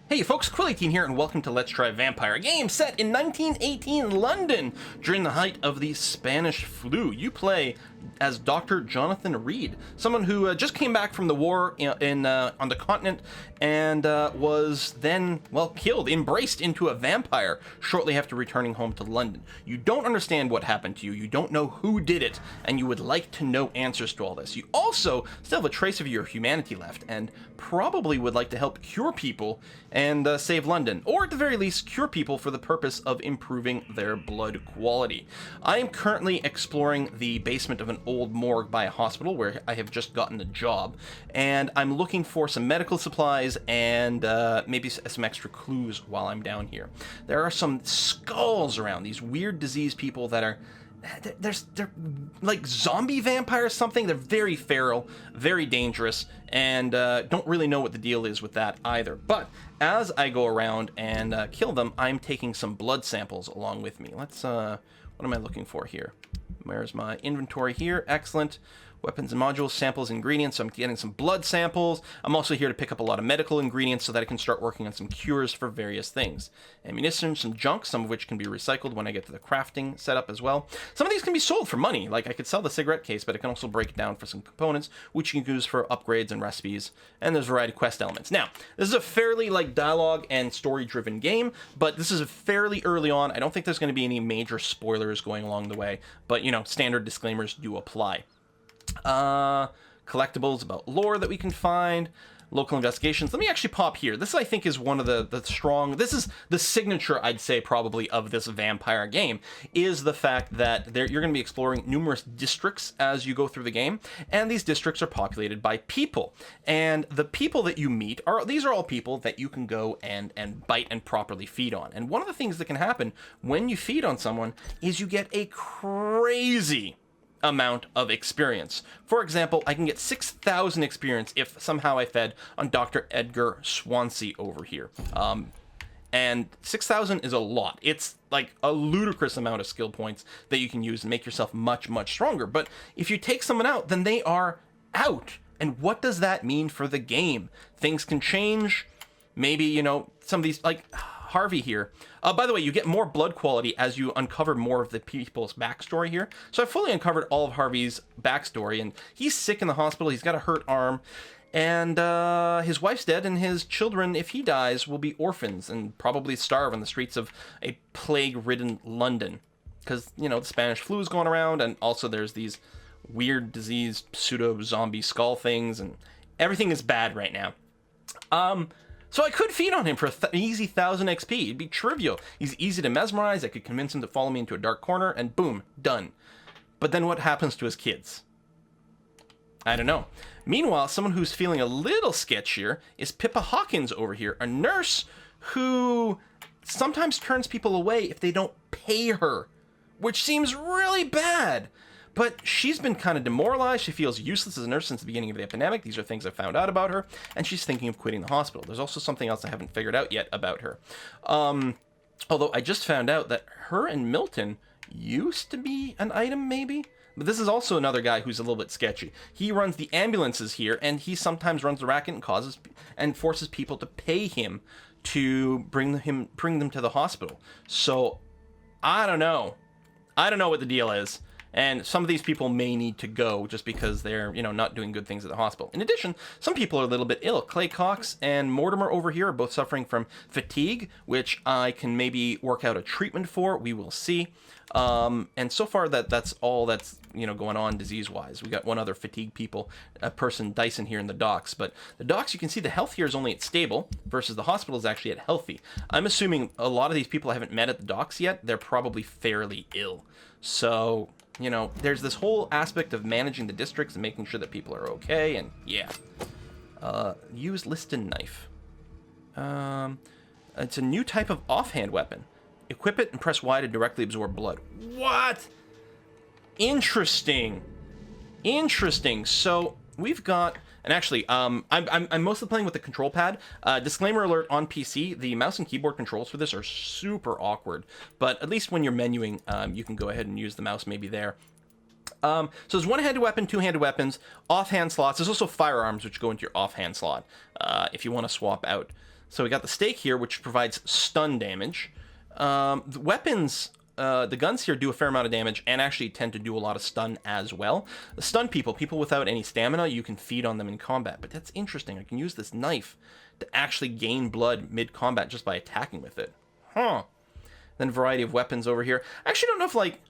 Hey folks, Quill18 here, and welcome to Let's Try Vampyr, a game set in 1918 London during the height of the Spanish flu. You play as Dr. Jonathan Reed, someone who just came back from the war on the continent and was then, well, killed, embraced into a vampire shortly after returning home to London. You don't understand what happened to you, you don't know who did it, and you would like to know answers to all this. You also still have a trace of your humanity left, and probably would like to help cure people and save London, or at the very least cure people for the purpose of improving their blood quality. I am currently exploring the basement of an old morgue by a hospital where I have just gotten a job, and I'm looking for some medical supplies and maybe some extra clues while I'm down here. There are some skulls around, these weird diseased people that are they're like zombie vampires something. They're very feral, very dangerous, and don't really know what the deal is with that either. But as I go around and kill them, I'm taking some blood samples along with me. Let's what am I looking for here? Where's my inventory here? Excellent. Weapons and modules, samples, ingredients. So I'm getting some blood samples. I'm also here to pick up a lot of medical ingredients so that I can start working on some cures for various things. Ammunition, some junk, some of which can be recycled when I get to the crafting setup as well. Some of these can be sold for money. Like I could sell the cigarette case, but I can also break it down for some components, which you can use for upgrades and recipes. And there's a variety of quest elements. Now, this is a fairly like dialogue and story-driven game, but this is fairly early on. I don't think there's going to be any major spoilers going along the way, but you know, standard disclaimers do apply. Collectibles about lore that we can find, local investigations. Let me actually pop here. This I think is one of the strong, this is the signature, I'd say, probably of this vampire game, is the fact that you're going to be exploring numerous districts as you go through the game, and these districts are populated by people, and the people that you meet these are all people that you can go and bite and properly feed on. And one of the things that can happen when you feed on someone is you get a crazy amount of experience. For example, I can get 6,000 experience if somehow I fed on Dr. Edgar SWANSEA over here. And 6,000 is a lot. It's like a ludicrous amount of skill points that you can use and make yourself much, much stronger. But if you take someone out, then they are out. And what does that mean for the game? Things can change. Maybe, you know, some of these, like Harvey here. By the way, you get more blood quality as you uncover more of the people's backstory here. So I've fully uncovered all of Harvey's backstory, and he's sick in the hospital. He's got a hurt arm, and his wife's dead, and his children, if he dies, will be orphans and probably starve on the streets of a plague-ridden London. Because, you know, the Spanish flu is going around, and also there's these weird disease pseudo-zombie skull things, and everything is bad right now. So I could feed on him for an easy 1,000 XP. It'd be trivial. He's easy to mesmerize. I could convince him to follow me into a dark corner, and boom, done. But then what happens to his kids? I don't know. Meanwhile, someone who's feeling a little sketchier is PIPPA HAWKINS over here, a nurse who sometimes turns people away if they don't pay her, which seems really bad. But she's been kind of demoralized. She feels useless as a nurse since the beginning of the epidemic. These are things I found out about her. And she's thinking of quitting the hospital. There's also something else I haven't figured out yet about her. Although I just found out that her and Milton used to be an item, maybe? But this is also another guy who's a little bit sketchy. He runs the ambulances here, and he sometimes runs the racket and forces people to pay him to bring them to the hospital. So, I don't know. I don't know what the deal is. And some of these people may need to go just because they're, you know, not doing good things at the hospital. In addition, some people are a little bit ill. Clay Cox and Mortimer over here are both suffering from fatigue, which I can maybe work out a treatment for. We will see. And so far that's all that's, you know, going on disease-wise. We got one other fatigue person, Dyson, here in the docks. But the docks, you can see the health here is only at stable versus the hospital is actually at healthy. I'm assuming a lot of these people I haven't met at the docks yet. They're probably fairly ill. So, you know, there's this whole aspect of managing the districts and making sure that people are okay, and yeah. Use Liston knife. It's a new type of offhand weapon. Equip it and press Y to directly absorb blood. What? Interesting. Interesting. So we've got, and actually, I'm mostly playing with the control pad. Disclaimer alert on PC: the mouse and keyboard controls for this are super awkward. But at least when you're menuing, you can go ahead and use the mouse maybe there. So there's one-handed weapon, two-handed weapons, offhand slots. There's also firearms, which go into your offhand slot if you want to swap out. So we got the stake here, which provides stun damage. The weapons, the guns here do a fair amount of damage and actually tend to do a lot of stun as well. The stun people without any stamina, you can feed on them in combat. But that's interesting. I can use this knife to actually gain blood mid-combat just by attacking with it. Huh. Then variety of weapons over here. I actually don't know if, like,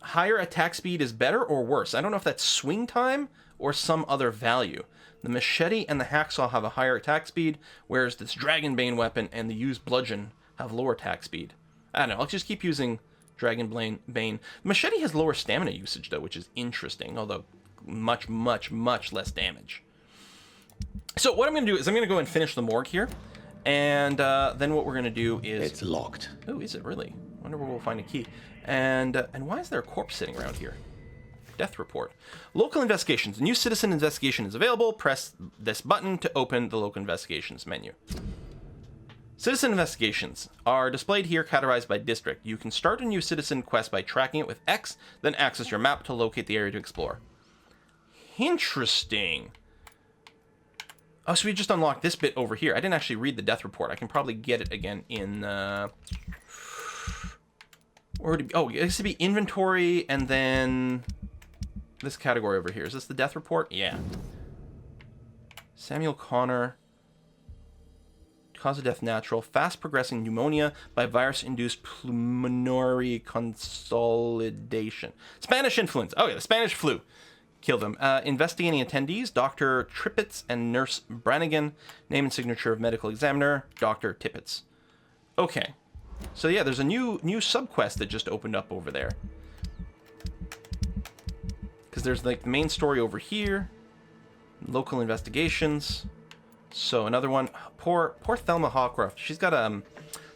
higher attack speed is better or worse. I don't know if that's swing time or some other value. The machete and the hacksaw have a higher attack speed, whereas this Dragonbane weapon and the used bludgeon have lower attack speed. I don't know. I'll just keep using Dragonbane. The machete has lower stamina usage, though, which is interesting, although much, much, much less damage. So what I'm going to do is I'm going to go and finish the morgue here, and then what we're going to do is... It's locked. Oh, is it really? I wonder where we'll find a key. And why is there a corpse sitting around here? Death report. Local investigations. A new citizen investigation is available. Press this button to open the local investigations menu. Citizen investigations are displayed here, categorized by district. You can start a new citizen quest by tracking it with X, then access your map to locate the area to explore. Interesting. Oh, so we just unlocked this bit over here. I didn't actually read the death report. I can probably get it again in... Oh, it used to be inventory and then this category over here. Is this the death report? Yeah. Samuel Connor. Cause of death natural. Fast progressing pneumonia by virus-induced pulmonary consolidation. Spanish influenza. Oh, yeah, the Spanish flu. Killed them. Investigating attendees, Dr. Tippett and Nurse Brannigan. Name and signature of medical examiner, Dr. Tippett. Okay. So yeah, there's a new subquest that just opened up over there. Because there's like the main story over here. Local investigations. So another one. Poor Thelma Hawcroft. She's got a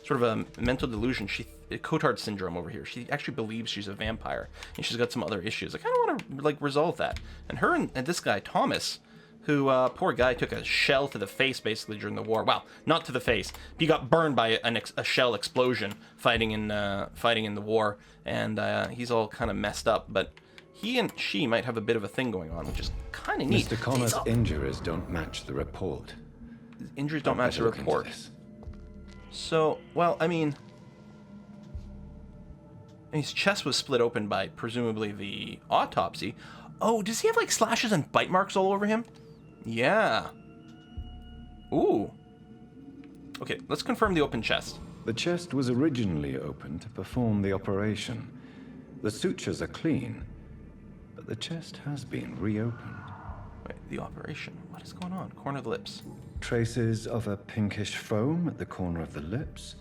sort of a mental delusion. Cotard syndrome over here. She actually believes she's a vampire, and she's got some other issues. I kind of want to like resolve that. And her and this guy Thomas, who poor guy took a shell to the face basically during the war. Well, not to the face. He got burned by a shell explosion fighting in the war, and he's all kind of messed up. But he and she might have a bit of a thing going on, which is kind of neat. Mr. Connor's injuries don't match the report. Injuries don't match the report. So, well, I mean, his chest was split open by presumably the autopsy. Oh, does he have like slashes and bite marks all over him? Yeah. Ooh. Okay, let's confirm the open chest. The chest was originally opened to perform the operation. The sutures are clean, but the chest has been reopened. Wait, the operation. What is going on? Corner of the lips. Traces of a pinkish foam at the corner of the lips.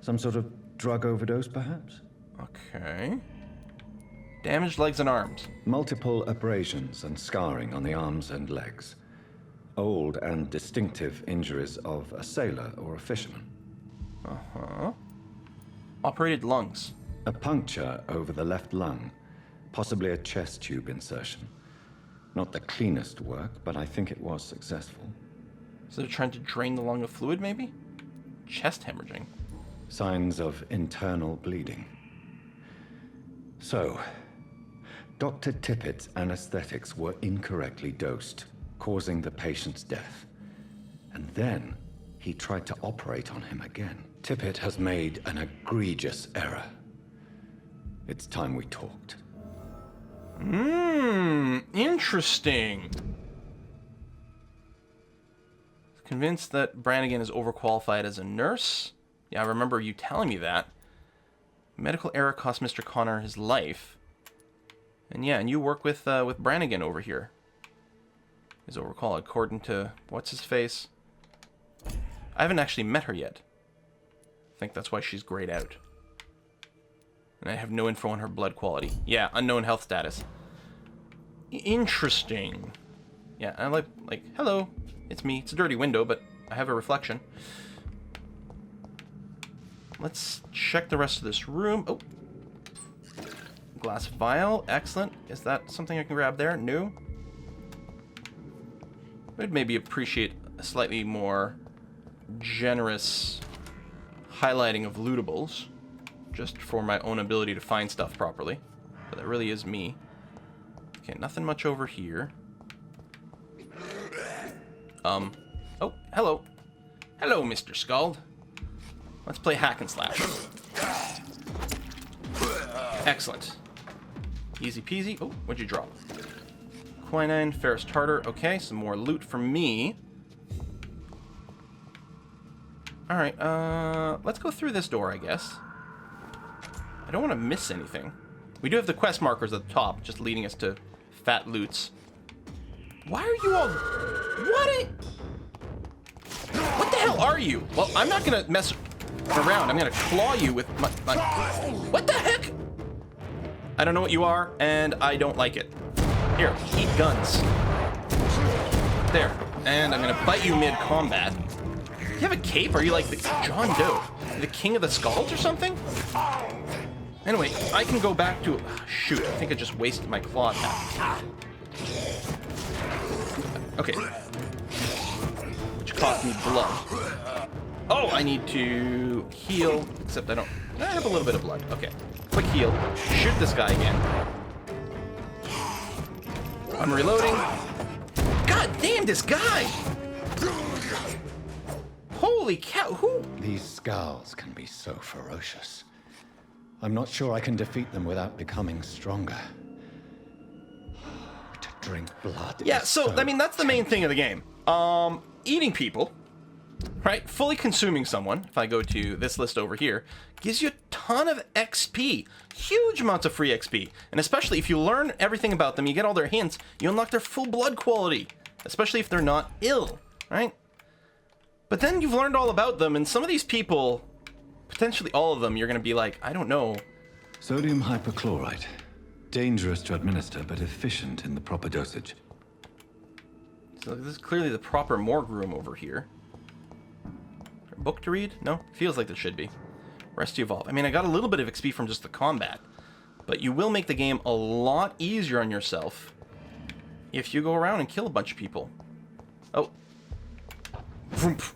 Some sort of drug overdose, perhaps? Okay. Damaged legs and arms. Multiple abrasions and scarring on the arms and legs. Old and distinctive injuries of a sailor or a fisherman. Uh-huh. Operated lungs. A puncture over the left lung. Possibly a chest tube insertion. Not the cleanest work, but I think it was successful. So they're trying to drain the lung of fluid, maybe? Chest hemorrhaging. Signs of internal bleeding. So, Dr. Tippett's anesthetics were incorrectly dosed, causing the patient's death. And then, he tried to operate on him again. Tippett has made an egregious error. It's time we talked. Interesting. Convinced that Brannigan is overqualified as a nurse? Yeah, I remember you telling me that. Medical error cost Mr. Connor his life. And yeah, and you work with Brannigan over here. Is overcall according to what's his face? I haven't actually met her yet. I think that's why she's grayed out. And I have no info on her blood quality. Yeah, unknown health status. Interesting. Yeah, I'm like, hello, it's me. It's a dirty window, but I have a reflection. Let's check the rest of this room. Oh. Glass vial. Excellent. Is that something I can grab there? No. I'd maybe appreciate a slightly more generous highlighting of lootables. Just for my own ability to find stuff properly. But that really is me. Okay, nothing much over here. Oh, hello. Hello, Mr. Scald. Let's play hack and slash. Excellent. Easy peasy. Oh, what'd you drop? Quinine, ferrous tartar. Okay, some more loot for me. Alright, let's go through this door, I guess. I don't want to miss anything. We do have the quest markers at the top, just leading us to fat loots. Why are you all... What the hell are you? Well, I'm not gonna mess around. I'm gonna claw you with my... What the heck? I don't know what you are, and I don't like it. Here, eat guns. There. And I'm gonna bite you mid-combat. You have a cape? Are you like the John Doe? The king of the skulls or something? Anyway, I can go back to... Oh, shoot, I think I just wasted my claw attack. Okay. Which cost me blood. Oh, I need to heal. Except I don't... I have a little bit of blood. Okay. Quick heal. Shoot this guy again. I'm reloading. God damn, this guy! Holy cow, who? These skulls can be so ferocious. I'm not sure I can defeat them without becoming stronger. To drink blood. Yeah, so I mean, that's the main thing of the game. Eating people, right? Fully consuming someone, if I go to this list over here, gives you a ton of XP. Huge amounts of free XP. And especially if you learn everything about them, you get all their hints, you unlock their full blood quality. Especially if they're not ill, right? But then you've learned all about them, and some of these people, potentially all of them, you're going to be like, I don't know. Sodium hypochlorite. Dangerous to administer, but efficient in the proper dosage. So this is clearly the proper morgue room over here. Book to read? No? Feels like there should be. Rest to evolve. I mean, I got a little bit of XP from just the combat, but you will make the game a lot easier on yourself if you go around and kill a bunch of people. Oh. Vroomp.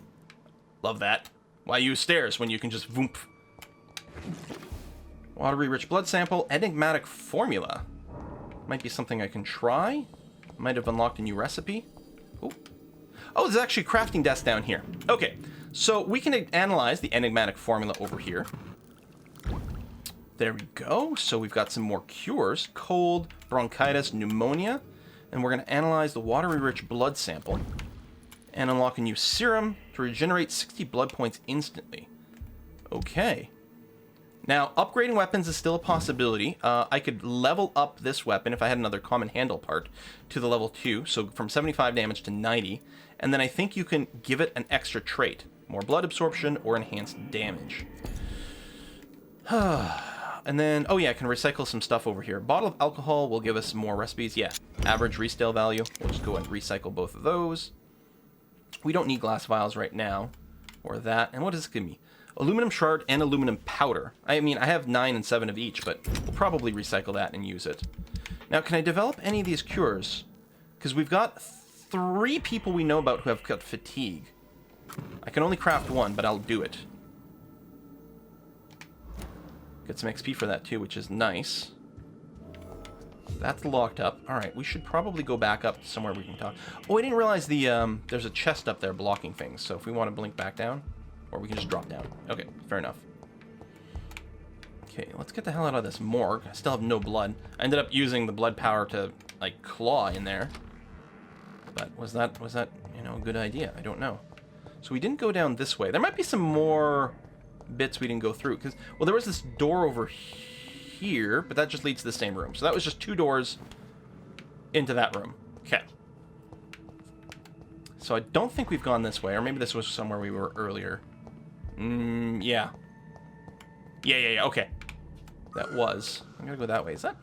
Love that. Why use stairs when you can just voomp? Watery-rich blood sample. Enigmatic formula. Might be something I can try. Might have unlocked a new recipe. Oh, there's actually a crafting desk down here. Okay, so we can analyze the enigmatic formula over here. There we go. So we've got some more cures. Cold, bronchitis, pneumonia. And we're going to analyze the watery-rich blood sample and unlock a new serum to regenerate 60 blood points instantly. Okay. Now, upgrading weapons is still a possibility. I could level up this weapon if I had another common handle part to the level 2, so from 75 damage to 90. And then I think you can give it an extra trait. More blood absorption or enhanced damage. And then, oh yeah, I can recycle some stuff over here. Bottle of alcohol will give us more recipes. Yeah, average resale value. We'll just go and recycle both of those. We don't need glass vials right now. Or that. And what does this give me? Aluminum shard and aluminum powder. I mean, I have 9 and 7 of each, but we'll probably recycle that and use it. Now, can I develop any of these cures? Because we've got 3 people we know about who have got fatigue. I can only craft 1, but I'll do it. Get some XP for that too, which is nice. That's locked up. Alright, we should probably go back up to somewhere we can talk. Oh, I didn't realize there's a chest up there blocking things, so if we want to blink back down, or we can just drop down. Okay, fair enough. Okay, let's get the hell out of this morgue. I still have no blood. I ended up using the blood power to, like, claw in there. But was that, you know, a good idea? I don't know. So we didn't go down this way. There might be some more bits we didn't go through, because, well, there was this door over here, but that just leads to the same room. So that was just 2 doors into that room. Okay. So I don't think we've gone this way, or maybe this was somewhere we were earlier. Yeah. Yeah, okay. That was. I'm gonna go that way. Is that?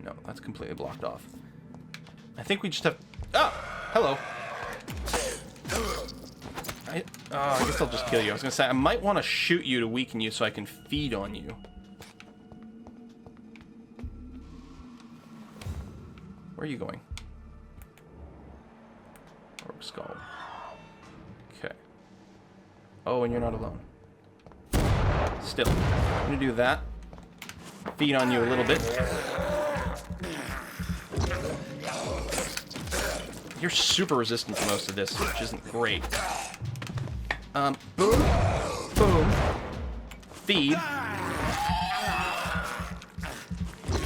No, that's completely blocked off. I think we just have... Ah! Hello. I guess I'll just kill you. I was gonna say, I might want to shoot you to weaken you so I can feed on you. Where are you going? Rogue skull. Okay. Oh, and you're not alone. Still. I'm gonna do that. feed on you a little bit. You're super resistant to most of this, which isn't great. Boom. Boom. Feed.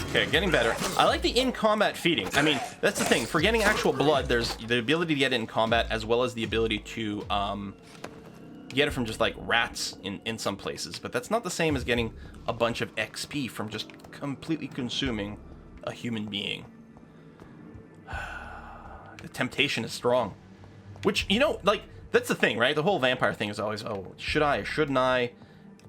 Okay, getting better. I like the in-combat feeding. I mean, that's the thing. For getting actual blood, there's the ability to get it in combat, as well as the ability to get it from just, like, rats in some places. But that's not the same as getting a bunch of XP from just completely consuming a human being. The temptation is strong. Which, you know, like, that's the thing, right? The whole vampire thing is always, oh, should I or shouldn't I?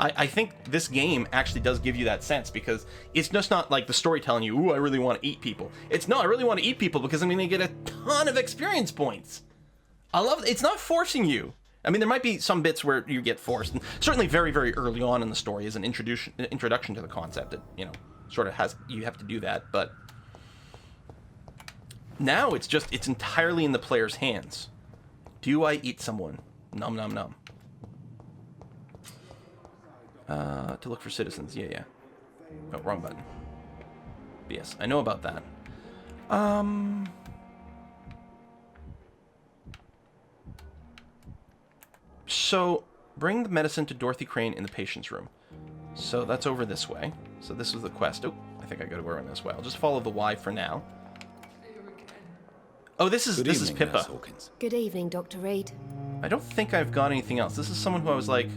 I think this game actually does give you that sense, because it's just not like the story telling you, ooh, I really want to eat people. It's no, I really want to eat people because I'm going to get a ton of experience points. I love it. It's not forcing you. I mean, there might be some bits where you get forced, and certainly very, very early on in the story is an introduction to the concept that, you know, sort of has, you have to do that, but now it's entirely in the player's hands. Do I eat someone? Nom nom nom. To look for citizens. Yeah. Oh, wrong button. But yes, I know about that. So, bring the medicine to Dorothy Crane in the patient's room. So that's over this way. So this was the quest. Oh, I think I gotta go around this way. I'll just follow the Y for now. Oh, this is Pippa. Good evening, Dr. Reed. I don't think I've got anything else. This is someone who I was like,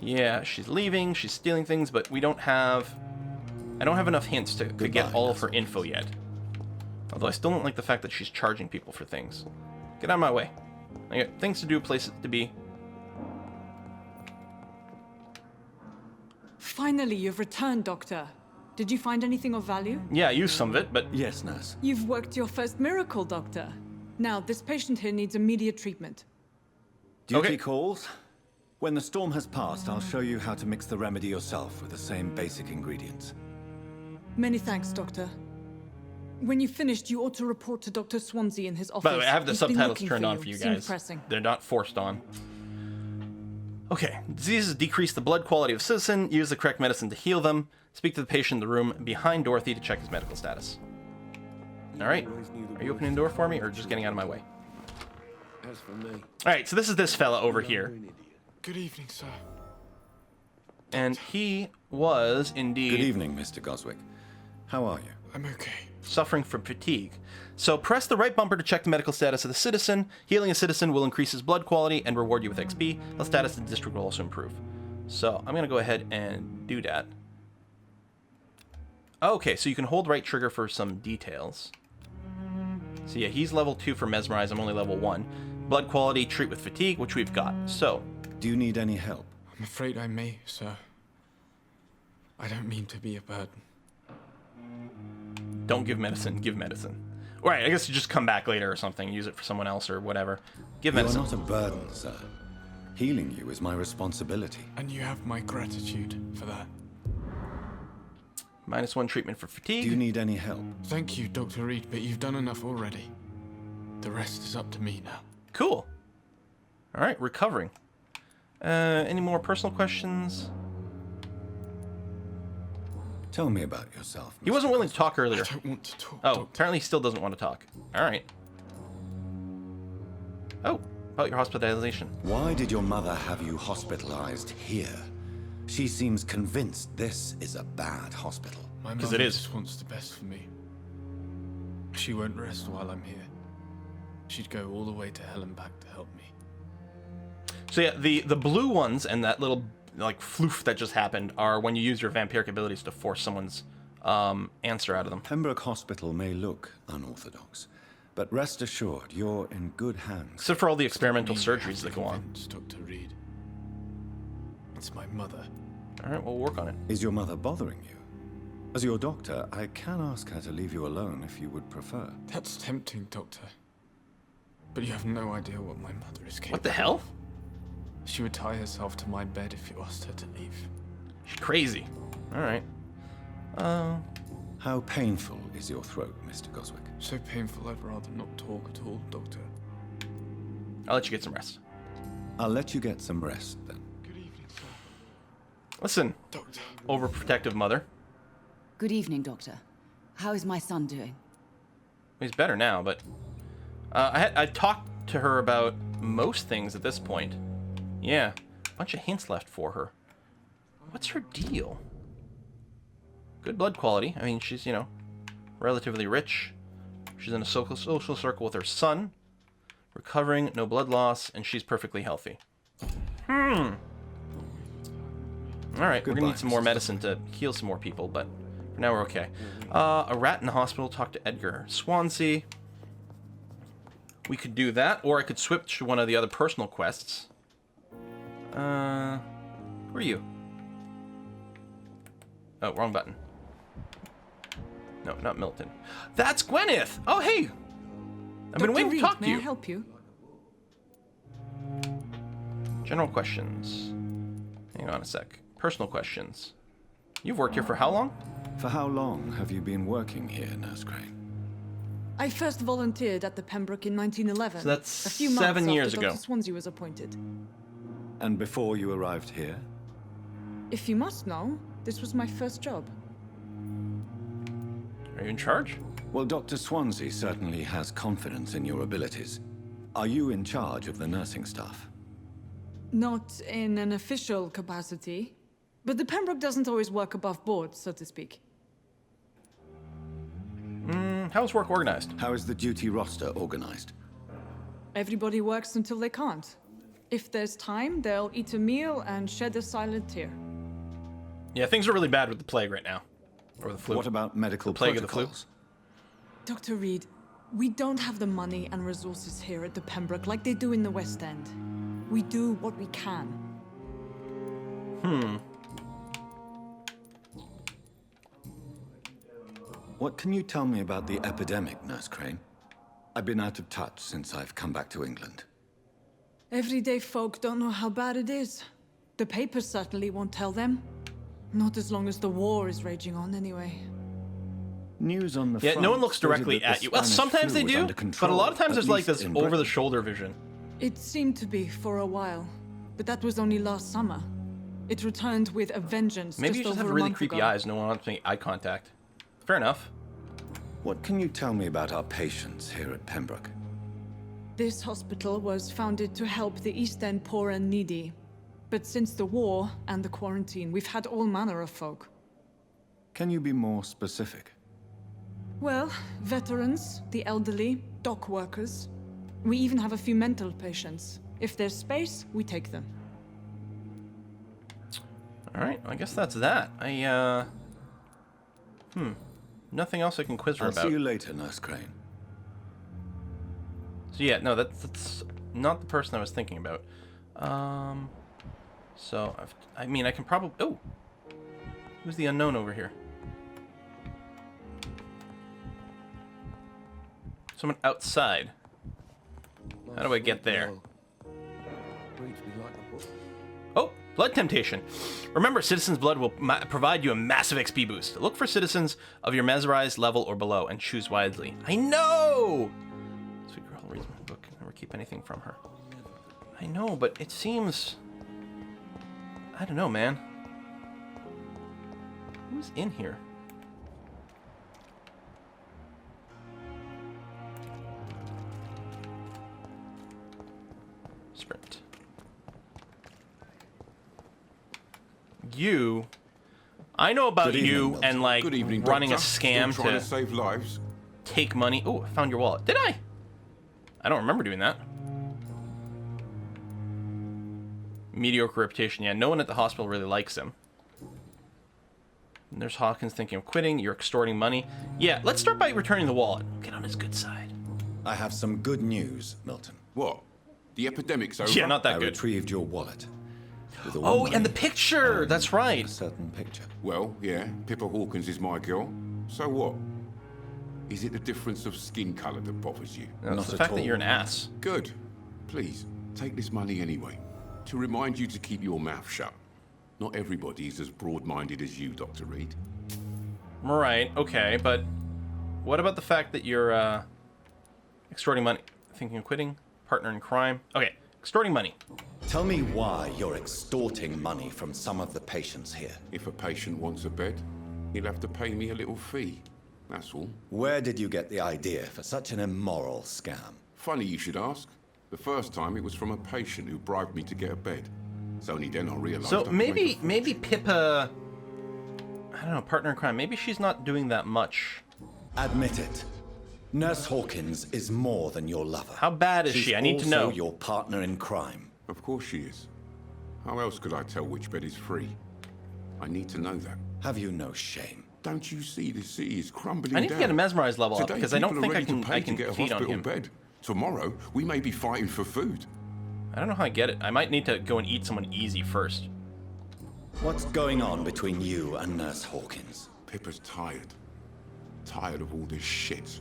yeah, she's leaving, she's stealing things, but I don't have enough hints to get all of her info yet. Although I still don't like the fact that she's charging people for things. Get out of my way. I got things to do, places to be. Finally, you've returned, Doctor. Did you find anything of value? Yeah, I used some of it, but... Yes, nurse. You've worked your first miracle, Doctor. Now, this patient here needs immediate treatment. Duty calls. When the storm has passed, I'll show you how to mix the remedy yourself with the same basic ingredients. Many thanks, Doctor. When you've finished, you ought to report to Dr. SWANSEA in his office. By the way, I have the He's been subtitles looking turned for on for you Seemed guys. pressing. They're not forced on. Okay. Diseases decrease the blood quality of a citizen. Use the correct medicine to heal them. Speak to the patient in the room behind Dorothy to check his medical status. Alright. Are you opening the door for me, or just getting out of my way? Alright, so this is this fella over here. Good evening, sir. And he was indeed... Good evening, Mr. Goswick. How are you? I'm okay. Suffering from fatigue. So press the right bumper to check the medical status of the citizen. Healing a citizen will increase his blood quality and reward you with XP. The status of the district will also improve. So I'm going to go ahead and do that. Okay, so you can hold right trigger for some details. So yeah, he's level 2 for Mesmerize. I'm only level 1. Blood quality, treat with fatigue, which we've got. So... Do you need any help? I'm afraid I may, sir. I don't mean to be a burden. Don't give medicine, give medicine. Right, I guess you just come back later or something, use it for someone else or whatever. Give medicine. You are not a burden, sir. Healing you is my responsibility. And you have my gratitude for that. -1 treatment for fatigue. Do you need any help? Thank you, Dr. Reed, but you've done enough already. The rest is up to me now. Cool. Alright, recovering. Any more personal questions? Tell me about yourself. He wasn't willing to talk earlier. I don't want to talk, Oh, Doctor. apparently he still doesn't want to talk. Alright. Oh, about your hospitalization. Why did your mother have you hospitalized here? She seems convinced this is a bad hospital. My 'Cause mother it is. just wants the best for me. She won't rest while I'm here. She'd go all the way to hell and back to help me. So yeah, the blue ones and that little like floof that just happened are when you use your vampiric abilities to force someone's answer out of them. Pembroke Hospital may look unorthodox, but rest assured you're in good hands. Except for all the experimental You have surgeries to that go on. convince Dr. Reed. It's my mother. Alright, we'll work on it. Is your mother bothering you? As your doctor, I can ask her to leave you alone if you would prefer. That's tempting, Doctor. But you have no idea what my mother is capable What the hell? of. She would tie herself to my bed if you asked her to leave. She's crazy. Alright. How painful is your throat, Mr. Goswick? So painful I'd rather not talk at all, Doctor. I'll let you get some rest. I'll let you get some rest then. Good evening, sir. Listen, Doctor. overprotective mother. Good evening, Doctor. How is my son doing? He's better now, but I talked to her about most things at this point. Yeah, a bunch of hints left for her. What's her deal? Good blood quality. I mean, she's, you know, relatively rich. She's in a social circle with her son. Recovering, no blood loss, and she's perfectly healthy. Alright, we're gonna need some more medicine to heal some more people, but for now we're okay. A rat in the hospital, talk to Edgar. Swansea. We could do that, or I could switch to one of the other personal quests. Who are you? Oh, wrong button. No, not Milton. That's Gwyneth! Oh, hey! I've been waiting to talk to you. May I help you? General questions. Hang on a sec. Personal questions. You've worked here for how long? For how long have you been working here, Nurse Crane? I first volunteered at the Pembroke in 1911. So that's a few months 7 years after ago. Dr. Swansea was appointed. And before you arrived here? If you must know, this was my first job. Are you in charge? Well, Dr. Swansea certainly has confidence in your abilities. Are you in charge of the nursing staff? Not in an official capacity, but the Pembroke doesn't always work above board, so to speak. How's work organized? How is the duty roster organized? Everybody works until they can't. If there's time, they'll eat a meal and shed a silent tear. Yeah, things are really bad with the plague right now. Or the flu. What about medical plague of the protocols? Dr. Reed, we don't have the money and resources here at the Pembroke like they do in the West End. We do what we can. What can you tell me about the epidemic, Nurse Crane? I've been out of touch since I've come back to England. Everyday folk don't know how bad it is. The papers certainly won't tell them. Not as long as the war is raging on, anyway. News on the Yeah, front no one looks stated directly that the at you. Well, Spanish sometimes flu they was do, under but a control, lot of times at there's like least this in Britain. over-the-shoulder vision. It seemed to be for a while, but that was only last summer. It returned with a vengeance. Maybe you just have over a really month creepy ago. eyes. No one wants to make eye contact. Fair enough. What can you tell me about our patients here at Pembroke? This hospital was founded to help the East End poor and needy. But since the war and the quarantine, we've had all manner of folk. Can you be more specific? Well, veterans, the elderly, dock workers. We even have a few mental patients. If there's space, we take them. Alright, I guess that's that. Nothing else I can quiz her I'll about. see you later, Nurse Crane. So yeah, no, that's not the person I was thinking about. So, I mean, I can probably... Oh! Who's the unknown over here? Someone outside. How do I get there? Oh! Blood temptation. Remember, Citizen's Blood will provide you a massive XP boost. Look for citizens of your mesmerized level or below and choose wisely. I know! Sweet girl reads my book. Never keep anything from her. I know, but it seems... I don't know, man. Who's in here? Sprint. You... I know about you and, like, running a scam Still trying to save lives. take money. Oh, I found your wallet. Did I? I don't remember doing that. Mediocre reputation. Yeah, no one at the hospital really likes him. And there's Hawkins thinking of quitting. You're extorting money. Yeah, let's start by returning the wallet. Get on his good side. I have some good news, Milton. What? The epidemic's over? Yeah, not that I good. retrieved your wallet. With all Oh, money and the picture. That's right. a certain picture. Well, yeah, Pippa Hawkins is my girl. So what? Is it the difference of skin colour that bothers you? No, it's Not the at fact that all. you're an ass. Good. Please, take this money anyway. To remind you to keep your mouth shut. Not everybody is as broad-minded as you, Dr. Reed. Right, okay, but what about the fact that you're, extorting money? Thinking of quitting? Partner in crime? Okay, extorting money. Tell me why you're extorting money from some of the patients here. If a patient wants a bed, He'll have to pay me a little fee. That's all. Where did you get the idea for such an immoral scam? Funny you should ask. The first time it was from a patient who bribed me to get a bed. It's only then I realized. So maybe Pippa, I don't know, partner in crime. Maybe she's not doing that much. Admit it. Nurse Hawkins is more than your lover. How bad is she? I need to know. She's also your partner in crime. Of course she is. How else could I tell which bed is free? I need to know that. Have you no shame? Don't you see the city is crumbling down? I need to get a mesmerized level up Today, because I don't think I people are ready can to get a feed on hospital him. bed. Tomorrow, we may be fighting for food. I don't know how I get it. I might need to go and eat someone easy first. What's going on between you and Nurse Hawkins? Pippa's tired. Tired of all this shit.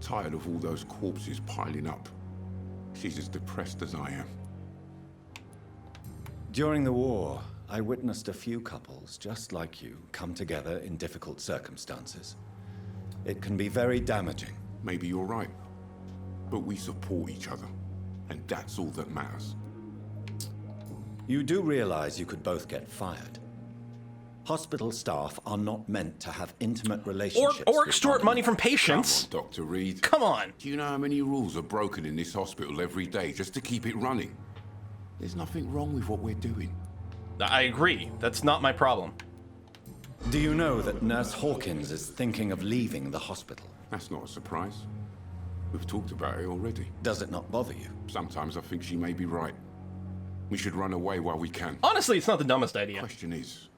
Tired of all those corpses piling up. She's as depressed as I am. During the war, I witnessed a few couples just like you come together in difficult circumstances. It can be very damaging. Maybe you're right. But we support each other. And that's all that matters. You do realize you could both get fired. Hospital staff are not meant to have intimate relationships Or with extort one money from patients. Come on, Dr. Reed. Come on. Do you know how many rules are broken in this hospital every day just to keep it running? There's nothing wrong with what we're doing. I agree. That's not my problem. Do you know that Nurse Hawkins is thinking of leaving the hospital? That's not a surprise. We've talked about it already. Does it not bother you? Sometimes I think she may be right. We should run away while we can. Honestly, it's not the dumbest idea. Question is,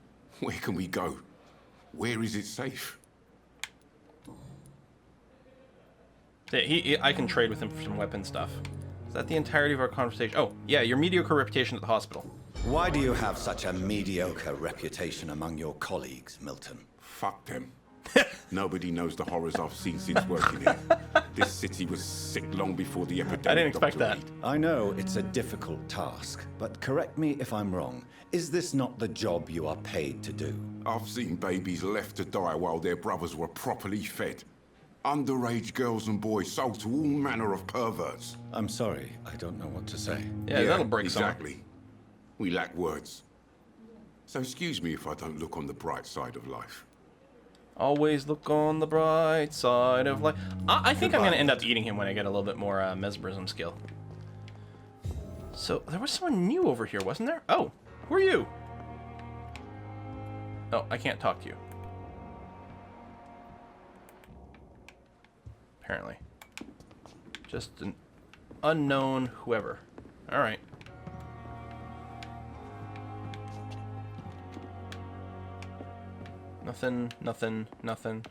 where can we go? Where is it safe? Yeah, I can trade with him for some weapon stuff. Is that the entirety of our conversation? Oh, yeah, your mediocre reputation at the hospital. Why do you have such a mediocre reputation among your colleagues, Milton? Fuck them. Nobody knows the horrors I've seen since working here. This city was sick long before the epidemic. I didn't expect Dr. that. Reed. I know it's a difficult task, but correct me if I'm wrong. Is this not the job you are paid to do? I've seen babies left to die while their brothers were properly fed. Underage girls and boys sold to all manner of perverts. I'm sorry, I don't know what to say. Yeah, that'll break exactly. We lack words. So excuse me if I don't look on the bright side of life. Always look on the bright side of life. I think I'm going to end up eating him when I get a little bit more mesmerism skill. So, there was someone new over here, wasn't there? Oh, who are you? Oh, I can't talk to you. Apparently. Just an unknown whoever. Alright. Nothing, nothing, nothing.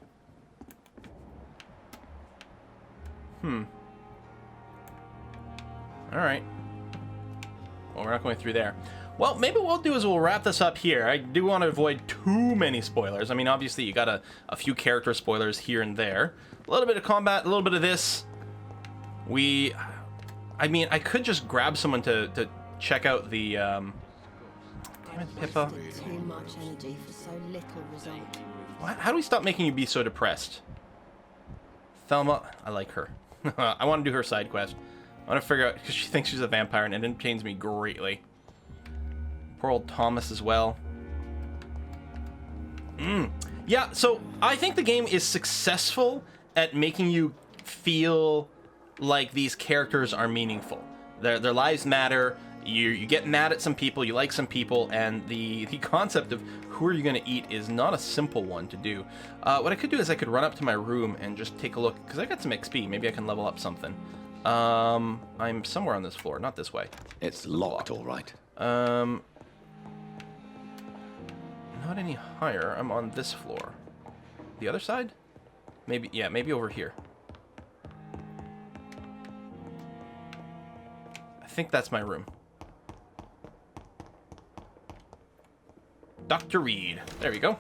Alright. Well, we're not going through there. Well, maybe what we'll do is we'll wrap this up here. I do want to avoid too many spoilers. I mean, obviously, you got a few character spoilers here and there. A little bit of combat, a little bit of this. I mean, I could just grab someone to check out the, damn it, Pippa. Too much energy for so little result. How do we stop making you be so depressed? Thelma, I like her. I want to do her side quest. I want to figure out, because she thinks she's a vampire, and it entertains me greatly. Poor old Thomas as well. Yeah, so I think the game is successful at making you feel like these characters are meaningful. Their lives matter. You get mad at some people, you like some people, and the concept of who are you going to eat is not a simple one to do. What I could do is I could run up to my room and just take a look, because I got some XP. Maybe I can level up something. I'm somewhere on this floor, not this way. It's locked, all right. Not any higher. I'm on this floor. The other side? Maybe, yeah, maybe over here. I think that's my room. Dr. Reed. There we go.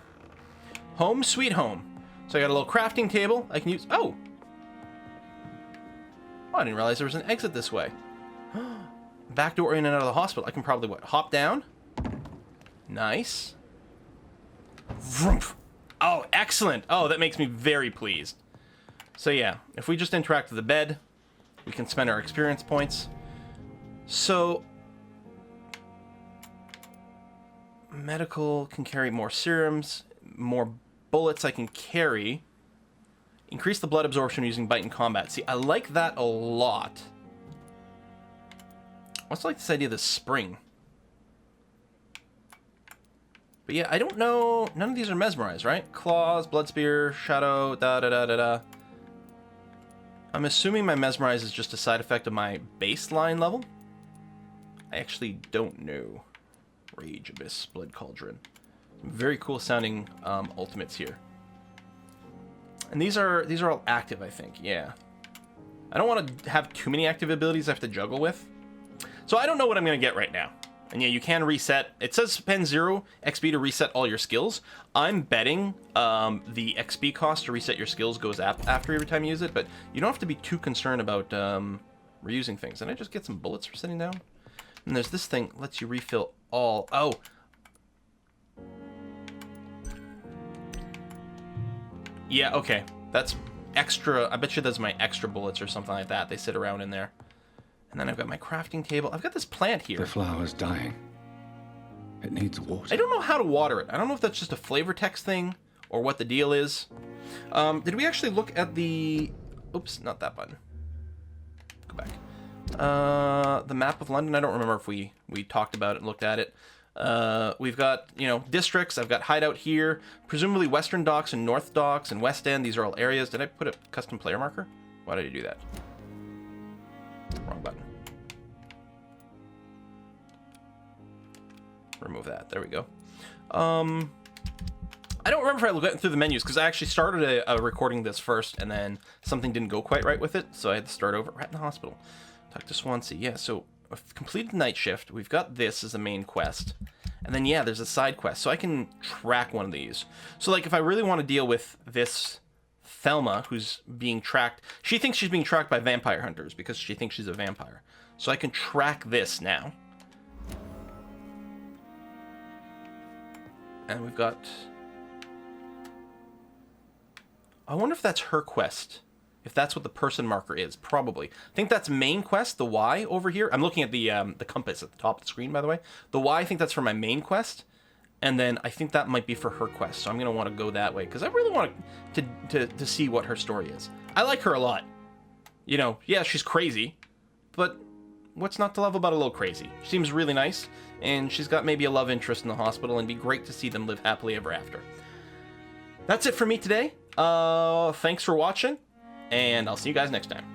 Home sweet home. So I got a little crafting table I can use. Oh! Oh, I didn't realize there was an exit this way. Back door in and out of the hospital. I can probably, what, hop down? Nice. Vroom. Oh, excellent. Oh, that makes me very pleased. So yeah, if we just interact with the bed, we can spend our experience points. So, medical can carry more serums, more bullets I can carry. Increase the blood absorption using bite in combat. See, I like that a lot. I also like this idea of the spring. But yeah, I don't know. None of these are mesmerized, right? Claws, blood spear, shadow, da-da-da-da-da. I'm assuming my mesmerize is just a side effect of my baseline level. I actually don't know. Rage, Abyss, Blood Cauldron. Very cool sounding ultimates here. And these are all active, I think. Yeah. I don't want to have too many active abilities I have to juggle with. So I don't know what I'm going to get right now. And yeah, you can reset. It says spend 0 XP to reset all your skills. I'm betting the XP cost to reset your skills goes up after every time you use it, but you don't have to be too concerned about reusing things. And I just get some bullets for sitting down. And there's this thing, lets you refill all. Oh. Yeah, okay. That's extra. I bet you those are my extra bullets or something like that. They sit around in there. And then I've got my crafting table. I've got this plant here. The flower's dying. It needs water. I don't know how to water it. I don't know if that's just a flavor text thing or what the deal is. Did we actually look at the... Oops, not that button. Go back. The map of London. I don't remember if we talked about it and looked at it. We've got, you know, districts. I've got hideout here. Presumably Western Docks and North Docks and West End. These are all areas. Did I put a custom player marker? Why did I do that? Wrong button. Remove that. There we go. I don't remember if I went through the menus because I actually started recording this first and then something didn't go quite right with it, so I had to start over. Right in the hospital. Talk to Swansea. Yeah, so I've completed night shift. We've got this as a main quest. And then, yeah, there's a side quest. So I can track one of these. So, like, if I really want to deal with this Thelma, who's being tracked, she thinks she's being tracked by vampire hunters because she thinks she's a vampire. So I can track this now. And we've got... I wonder if that's her quest. If that's what the person marker is. Probably. I think that's main quest, the Y over here. I'm looking at the compass at the top of the screen, by the way. The Y, I think that's for my main quest. And then I think that might be for her quest. So I'm going to want to go that way. Because I really want to see what her story is. I like her a lot. You know, yeah, she's crazy. But what's not to love about a little crazy? She seems really nice. And she's got maybe a love interest in the hospital. And it'd be great to see them live happily ever after. That's it for me today. Thanks for watching. And I'll see you guys next time.